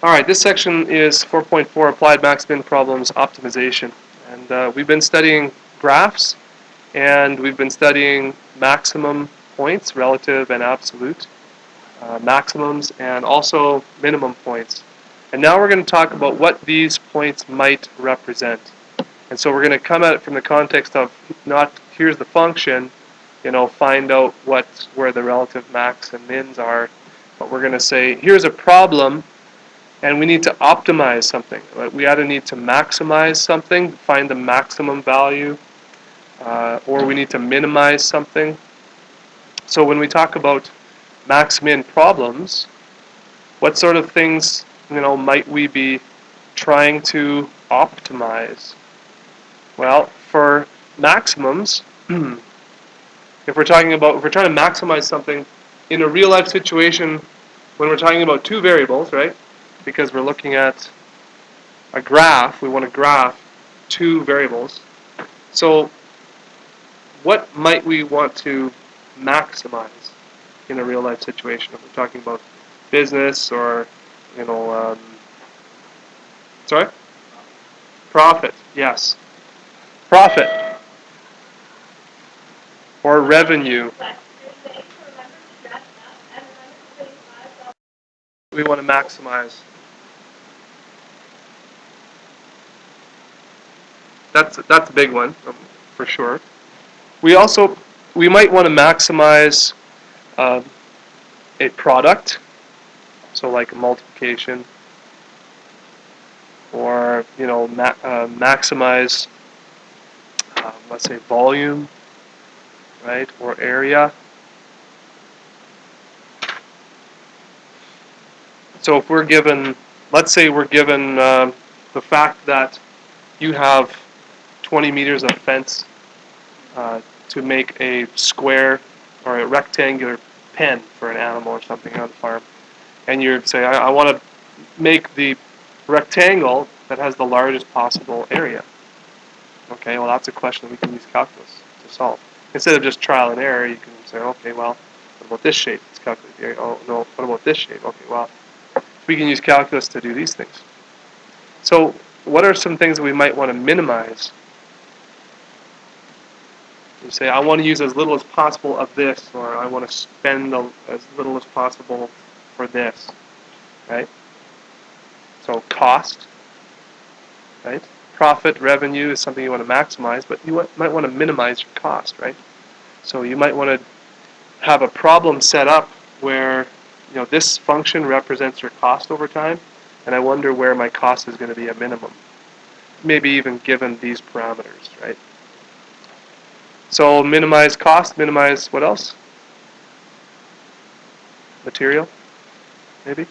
Alright, this section is 4.4 Applied Max-Min Problems Optimization. And we've been studying graphs, and we've been studying maximum points, relative and absolute, maximums, and also minimum points. And now we're going to talk about what these points might represent. And so we're going to come at it from the context of not here's the function, find out where the relative max and mins are, but we're going to say here's a problem, and we need to optimize something. We either need to maximize something, find the maximum value, or we need to minimize something. So when we talk about max-min problems, what sort of things might we be trying to optimize? Well, for maximums, if we're trying to maximize something in a real life situation, when we're talking about two variables, right? Because we're looking at a graph, we want to graph two variables. So what might we want to maximize in a real life situation? If we're talking about business or, sorry? Profit, yes. Profit. Or revenue. We want to maximize. That's a big one, for sure. We might want to maximize a product, so like a multiplication, or maximize, let's say, volume, right, or area. So if we're given, let's say we're given the fact that you have 20 meters of fence to make a square or a rectangular pen for an animal or something on the farm, and you'd say, I want to make the rectangle that has the largest possible area. Okay, well that's a question we can use calculus to solve. Instead of just trial and error, you can say, okay, well, what about this shape? Let's calculate the area. Oh no, what about this shape? Okay, well, we can use calculus to do these things. So what are some things that we might want to minimize? You say, I want to use as little as possible of this, or I want to spend as little as possible for this, right? So cost, right? Profit, revenue is something you want to maximize, but you might want to minimize your cost, right? So you might want to have a problem set up where this function represents your cost over time, and I wonder where my cost is going to be a minimum. Maybe even given these parameters, right? So minimize cost, minimize what else? Material, maybe?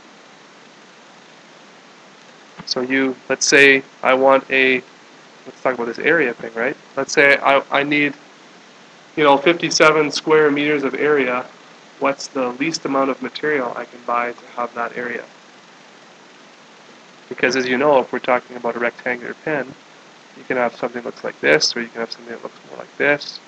So let's say I want let's talk about this area thing, right? Let's say I need, 57 square meters of area. What's the least amount of material I can buy to have that area? Because as you know, if we're talking about a rectangular pen, you can have something that looks like this, or you can have something that looks more like this,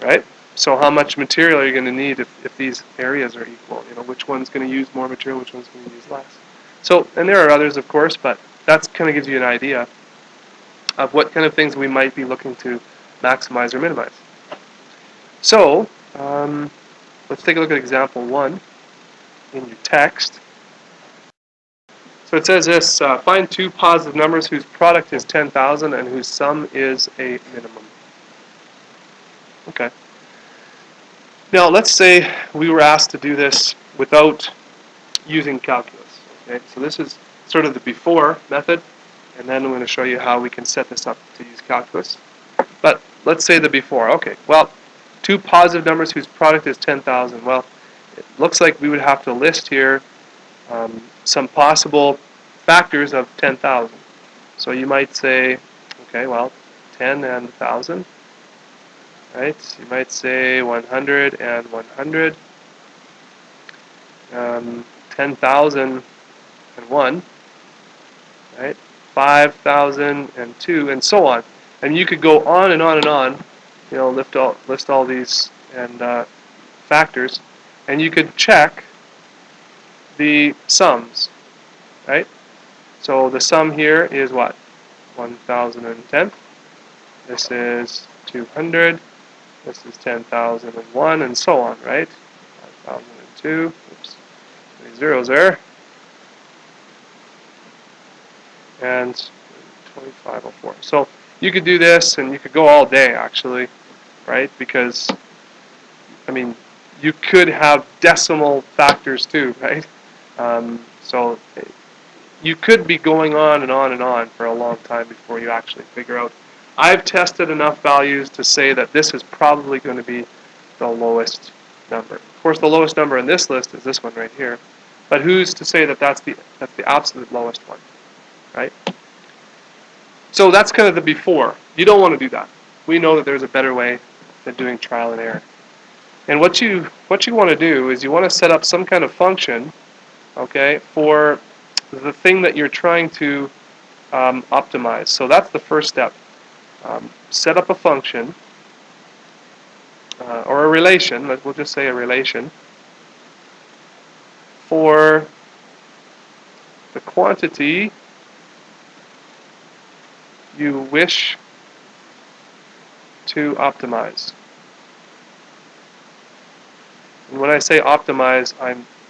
right? So how much material are you going to need if these areas are equal? Which one's going to use more material, which one's going to use less? So, and there are others, of course, but that kind of gives you an idea of what kind of things we might be looking to maximize or minimize. So, let's take a look at example 1 in your text. So it says this, find two positive numbers whose product is 10,000 and whose sum is a minimum. Okay. Now let's say we were asked to do this without using calculus. Okay, so this is sort of the before method, and then I'm going to show you how we can set this up to use calculus. But let's say the before. Okay, well, two positive numbers whose product is 10,000. Well, it looks like we would have to list here some possible factors of 10,000. So you might say, okay, well, 10 and 1,000. Right? You might say 100 and 100. 10,000 and 1. Right? 5,002, and so on. And you could go on and on and on. List all these and factors, and you could check the sums. right? So the sum here is what? 1,010. This is 200. This is 10,001, and so on, right? 5,002. Oops, 3 zeros there. And 2504. So you could do this, and you could go all day, actually, right? Because, I mean, you could have decimal factors too, right? So you could be going on and on and on for a long time before you actually figure out. I've tested enough values to say that this is probably going to be the lowest number. Of course, the lowest number in this list is this one right here. But who's to say that that's the absolute lowest one, right? So that's kind of the before. You don't want to do that. We know that there's a better way than doing trial and error. And what you want to do is you want to set up some kind of function, okay, for the thing that you're trying to optimize. So that's the first step. Set up a function or a relation. We'll just say a relation for the quantity you wish to optimize. And when I say optimize,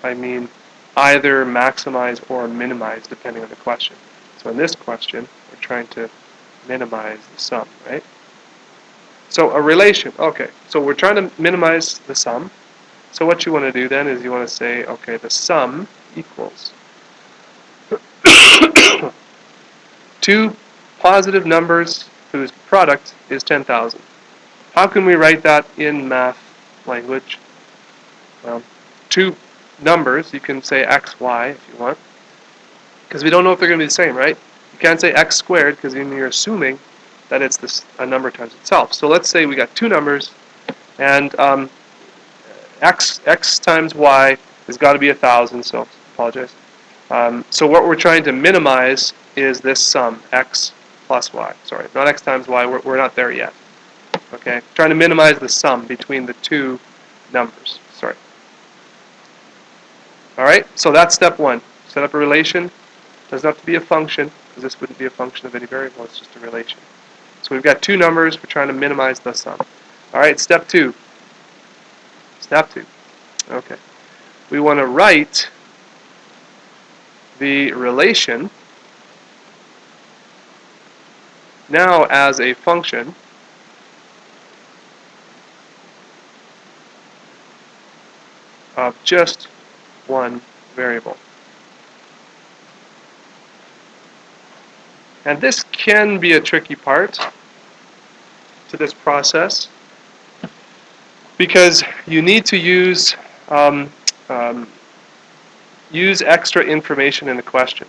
I mean either maximize or minimize, depending on the question. So in this question, we're trying to minimize the sum, right? So a relation, okay, so we're trying to minimize the sum. So what you want to do then is you want to say, okay, the sum equals two positive numbers whose product is 10,000. How can we write that in math language? Well, two numbers, you can say x, y if you want, because we don't know if they're going to be the same, right? You can't say x squared because then you're assuming that it's a number times itself. So let's say we got two numbers, and x times y has got to be 1,000, so apologize. So what we're trying to minimize is this sum, x plus y. Sorry, not x times y, we're not there yet. Okay, trying to minimize the sum between the two numbers. Sorry. All right, so that's step one. Set up a relation. Doesn't have to be a function, because this wouldn't be a function of any variable, it's just a relation. So we've got two numbers, we're trying to minimize the sum. All right, step two. Step two. Okay. We want to write the relation now as a function of just one variable. And this can be a tricky part to this process because you need to use extra information in the question.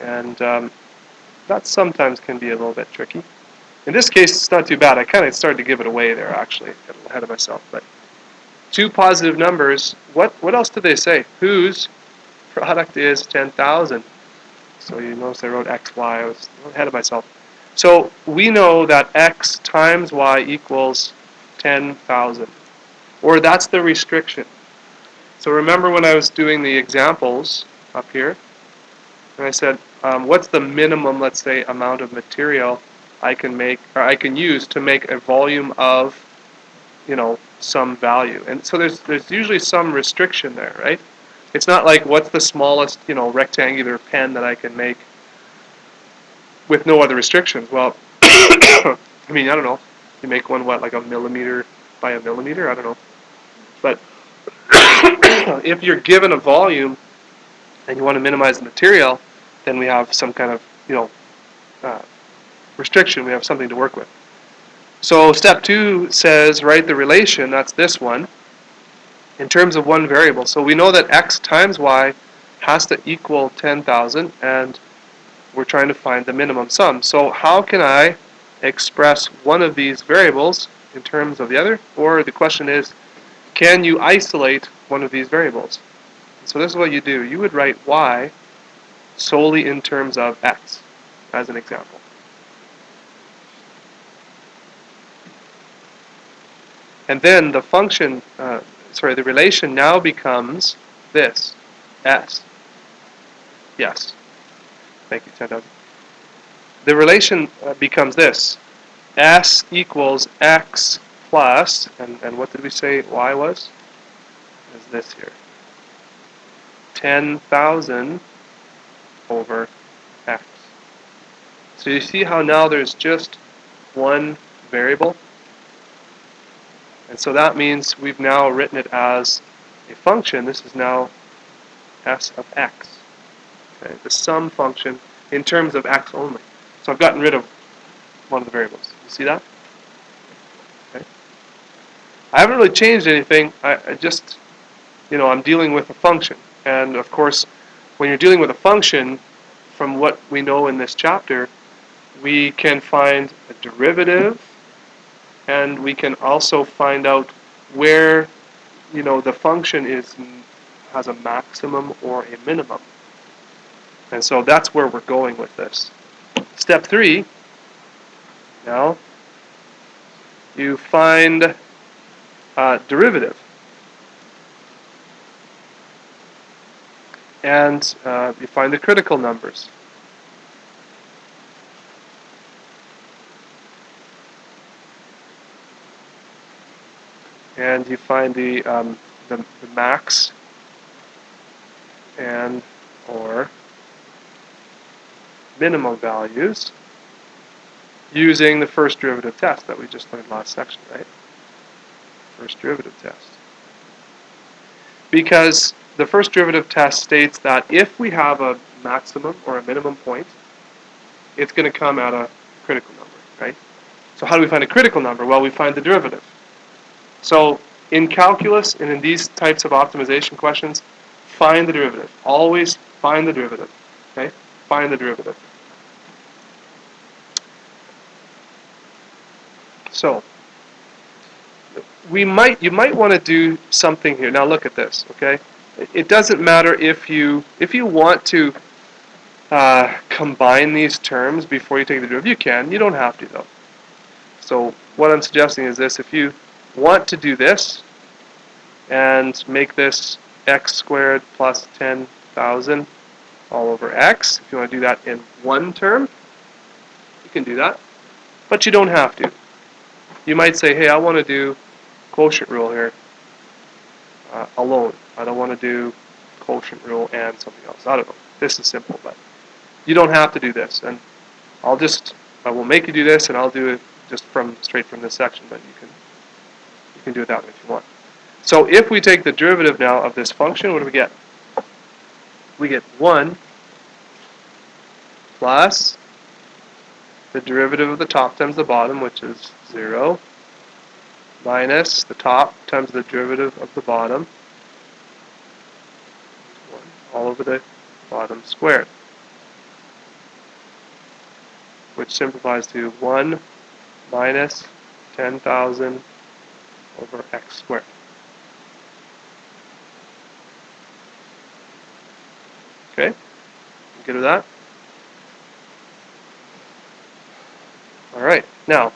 And that sometimes can be a little bit tricky. In this case, it's not too bad. I kind of started to give it away there, actually. Got a little ahead of myself. But two positive numbers, what else did they say? Whose product is 10,000? So you notice I wrote x, y. I was ahead of myself. So we know that x times y equals 10,000. Or that's the restriction. So remember when I was doing the examples up here, and I said, what's the minimum, let's say, amount of material I can make, or I can use to make a volume of, some value. And so there's usually some restriction there, right? It's not like what's the smallest, rectangular pen that I can make with no other restrictions. Well, I mean, I don't know. You make one, like a millimeter by a millimeter? I don't know. But if you're given a volume and you want to minimize the material, then we have some kind of, restriction. We have something to work with. So step two says write the relation, that's this one, in terms of one variable. So we know that x times y has to equal 10,000, and we're trying to find the minimum sum. So how can I express one of these variables in terms of the other? Or the question is, can you isolate one of these variables? So this is what you do. You would write y solely in terms of x, as an example. And then the function, the relation now becomes this, S. Yes. Thank you, 10,000. The relation becomes this. S equals X plus, and what did we say Y was? Is this here. 10,000 over X. So you see how now there's just one variable? And so that means we've now written it as a function. This is now S of X. Okay, the sum function in terms of X only. So I've gotten rid of one of the variables. You see that? Okay. I haven't really changed anything. I just, I'm dealing with a function. And of course, when you're dealing with a function, from what we know in this chapter, we can find a derivative, and we can also find out where, the function has a maximum or a minimum. And so that's where we're going with this. Step 3, now, you find derivative. And you find the critical numbers. And you find the max and or minimum values using the first derivative test that we just learned last section, right? First derivative test. Because the first derivative test states that if we have a maximum or a minimum point, it's going to come at a critical number, right? So how do we find a critical number? Well, we find the derivative. So in calculus and in these types of optimization questions, find the derivative. Always find the derivative, okay? Find the derivative. So you might want to do something here. Now look at this, okay? It doesn't matter if you want to combine these terms before you take the derivative. You can. You don't have to though. So what I'm suggesting is this: if you want to do this and make this x squared plus 10,000 all over x, if you want to do that in one term, you can do that. But you don't have to. You might say, hey, I want to do quotient rule here alone. I don't want to do quotient rule and something else. I don't know. This is simple, but you don't have to do this. And I will make you do this, and I'll do it just straight from this section. But you can do it that way if you want. So if we take the derivative now of this function, what do we get? We get 1 plus the derivative of the top times the bottom, which is 0, minus the top times the derivative of the bottom, 1, all over the bottom squared, which simplifies to 1 minus 10,000 over x squared. Okay? You good with that? Alright, now,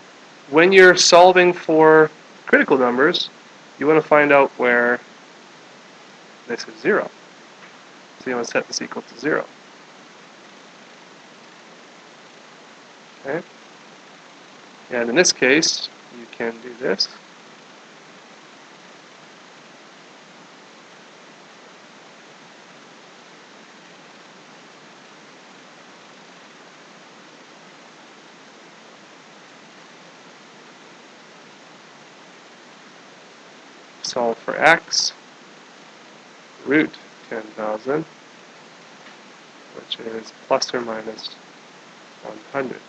when you're solving for critical numbers, you want to find out where this is 0. So you want to set this equal to 0. Okay? And in this case, you can do this. Solve for x, root 10,000, which is plus or minus 100.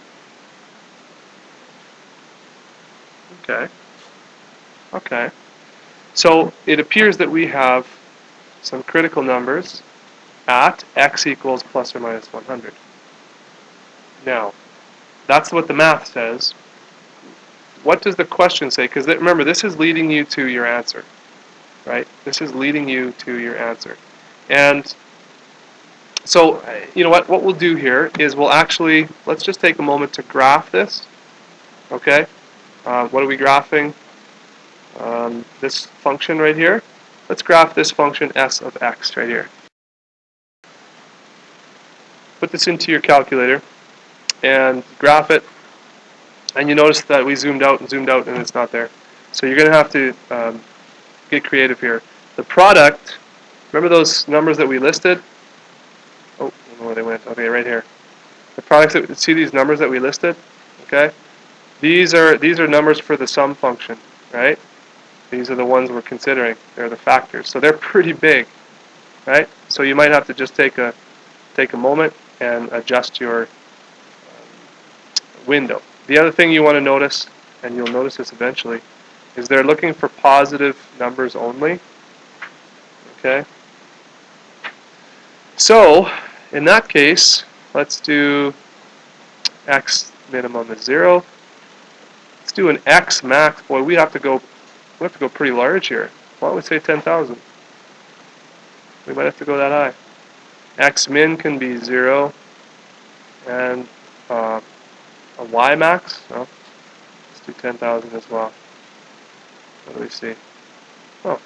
Okay. So it appears that we have some critical numbers at x equals plus or minus 100. Now, that's what the math says. What does the question say? Because remember, this is leading you to your answer, right? This is leading you to your answer. And so, you know what we'll do here is let's just take a moment to graph this, okay? What are we graphing? This function right here. let's graph this function s of x right here. Put this into your calculator and graph it, and you notice that we zoomed out and it's not there. So you're going to have to get creative here. The product, remember those numbers that we listed? Oh, I don't know where they went. Okay, right here. The products that, see these numbers that we listed? Okay? These are numbers for the sum function, right? These are the ones we're considering. They're the factors. So they're pretty big, right? So you might have to just take a moment and adjust your window. The other thing you want to notice, and you'll notice this eventually, is they're looking for positive numbers only. Okay? So, in that case, let's do x minimum is 0. Let's do an x max. Boy, we have to go pretty large here. Why don't we say 10,000? We might have to go that high. X min can be 0, and a y max. No, let's do 10,000 as well. What do we see? Oh,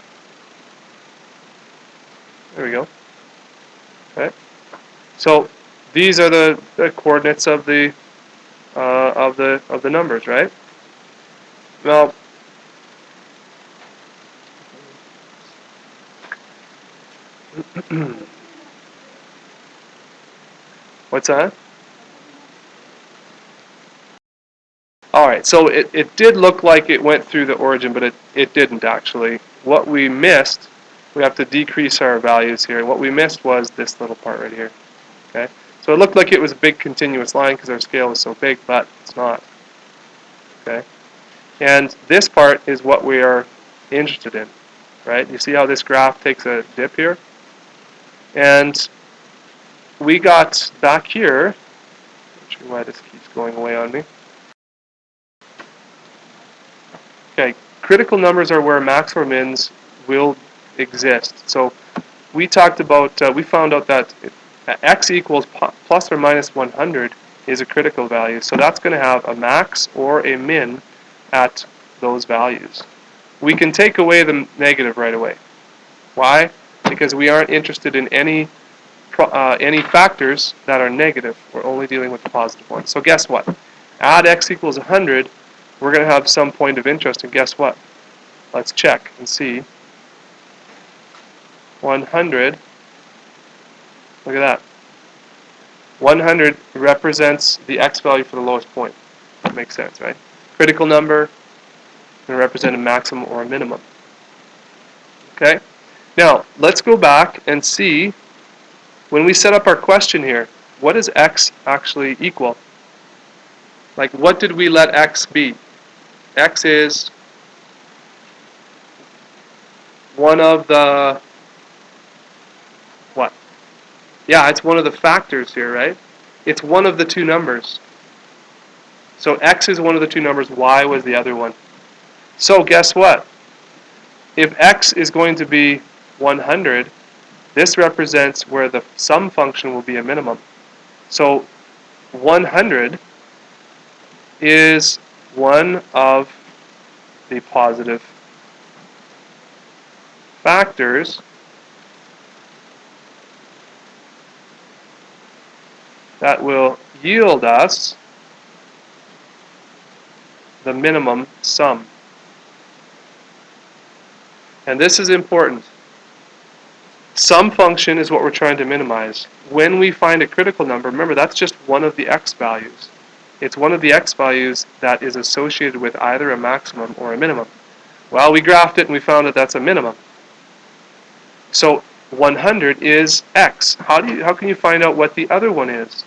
there we go. Okay. So these are the coordinates of the numbers, right? Now, what's that? All right, so it did look like it went through the origin, but it didn't actually. What we missed, we have to decrease our values here. What we missed was this little part right here. Okay, so it looked like it was a big continuous line because our scale was so big, but it's not. Okay, and this part is what we are interested in, right? You see how this graph takes a dip here? And we got back here, not sure why this keeps going away on me. Okay, critical numbers are where max or mins will exist. So we talked about, we found out that x equals plus or minus 100 is a critical value. So that's going to have a max or a min at those values. We can take away the negative right away. Why? Because we aren't interested in any factors that are negative. We're only dealing with the positive ones. So guess what? Add x equals 100, we're going to have some point of interest, and guess what? Let's check and see. 100, look at that. 100 represents the x value for the lowest point. That makes sense, right? Critical number can represent a maximum or a minimum. Okay? Now, let's go back and see, when we set up our question here, what does x actually equal? Like, what did we let x be? X is one of the, what? Yeah, it's one of the factors here, right? It's one of the two numbers. So x is one of the two numbers, y was the other one. So guess what? If x is going to be 100, this represents where the sum function will be a minimum. So 100 is one of the positive factors that will yield us the minimum sum. And this is important. Sum function is what we're trying to minimize. When we find a critical number, remember that's just one of the x values. It's one of the x values that is associated with either a maximum or a minimum. Well, we graphed it and we found that that's a minimum. So 100 is x. How can you find out what the other one is?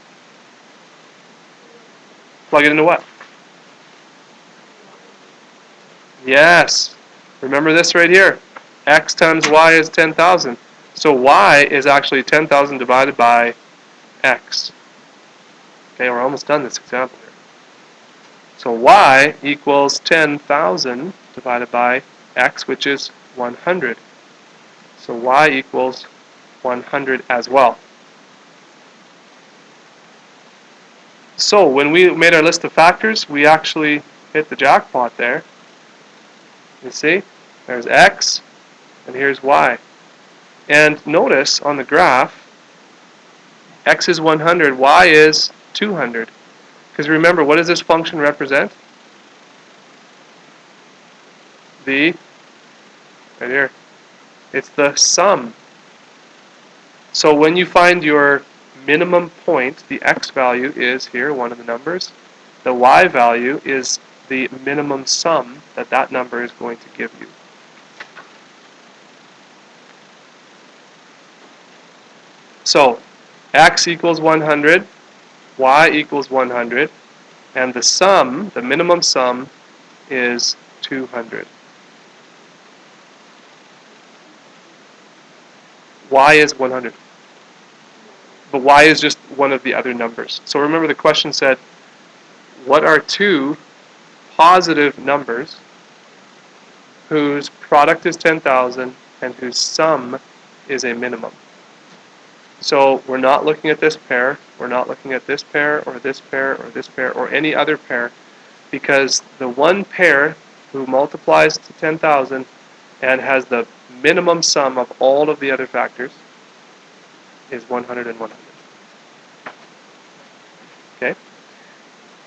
Plug it into what? Yes. Remember this right here. X times y is 10,000. So y is actually 10,000 divided by x. Okay, we're almost done this example here. So y equals 10,000 divided by x, which is 100. So y equals 100 as well. So when we made our list of factors, we actually hit the jackpot there. You see? There's x, and here's y. And notice on the graph, x is 100, y is 200. Because remember, what does this function represent? Right here, it's the sum. So when you find your minimum point, the x value is here, one of the numbers. The y value is the minimum sum that that number is going to give you. So x equals 100, y equals 100, and the sum, the minimum sum, is 200. Y is 100. But y is just one of the other numbers. So remember the question said, what are two positive numbers whose product is 10,000 and whose sum is a minimum? So we're not looking at this pair, we're not looking at this pair, or this pair, or this pair, or any other pair, because the one pair who multiplies to 10,000 and has the minimum sum of all of the other factors is 100 and 100. Okay?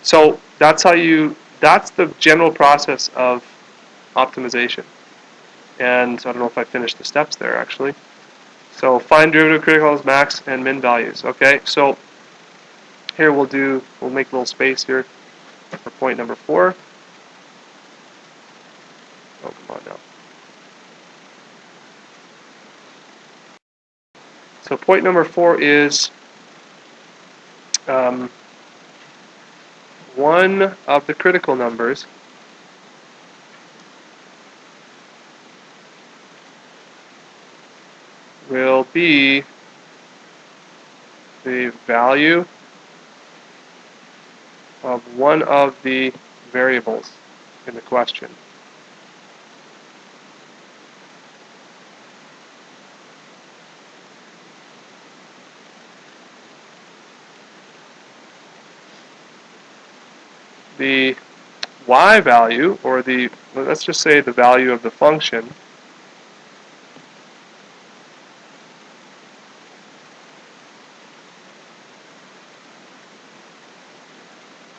So that's the general process of optimization. And I don't know if I finished the steps there actually. So find derivative criticals, max and min values. Okay, so here we'll make a little space here for point number 4. Oh, come on now. So point number 4 is one of the critical numbers will be the value of one of the variables in the question. The y value, or let's just say the value of the function,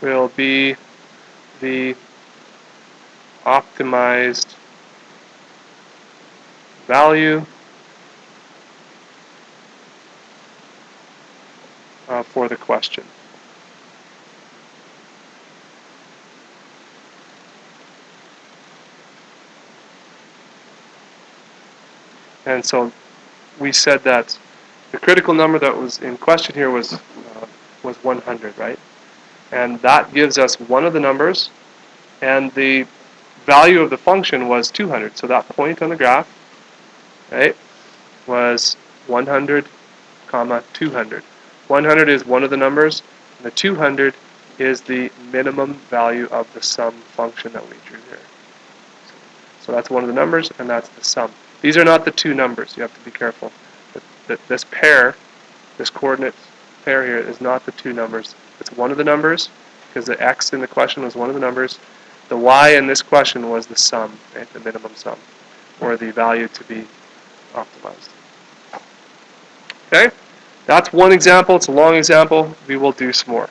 will be the optimized value for the question. And so we said that the critical number that was in question here was 100, right? And that gives us one of the numbers, and the value of the function was 200. So that point on the graph, right, was 100, 200. 100 is one of the numbers, and the 200 is the minimum value of the sum function that we drew here. So that's one of the numbers, and that's the sum. These are not the two numbers. You have to be careful. This pair, this coordinate pair here, is not the two numbers. It's one of the numbers, because the x in the question was one of the numbers. The y in this question was the sum, right, the minimum sum, or the value to be optimized. Okay? That's one example. It's a long example. We will do some more.